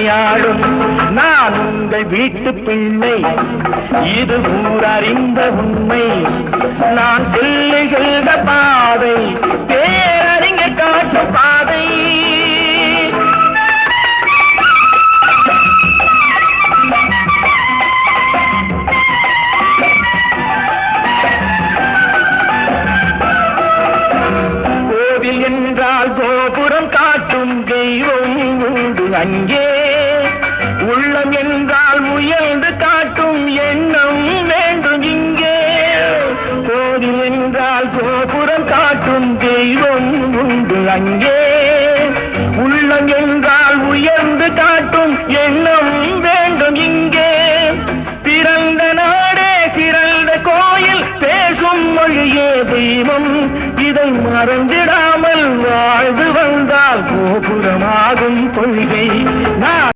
விளையாடும் நான் உங்கள் வீட்டு பிள்ளை, இது ஊரறிந்த உண்மை. நான் செல்லுகின்ற பாதை பேரறிஞர் காட்டு பாதை. கோவில் என்றால் கோபுரம் காட்டும் தெய்வம் உண்டு அங்கே, உள்ளம் என்றால் முயன்று காட்டும் எண்ணம் வேண்டும் இங்கே. கோவில் என்றால் கோபுரம் காட்டும் தெய்வம் உண்டு அங்கே, உள்ளம் என்றால் உயர்ந்து காட்டும் எண்ணம் வேண்டும் இங்கே. பிறந்த நாடே சிறந்த கோயில், பேசும் மொழியே தெய்வம், இதை மறந்திடாமல் வாழ்ந்து வந்தால் கோபுரமாகும் கொள்கை.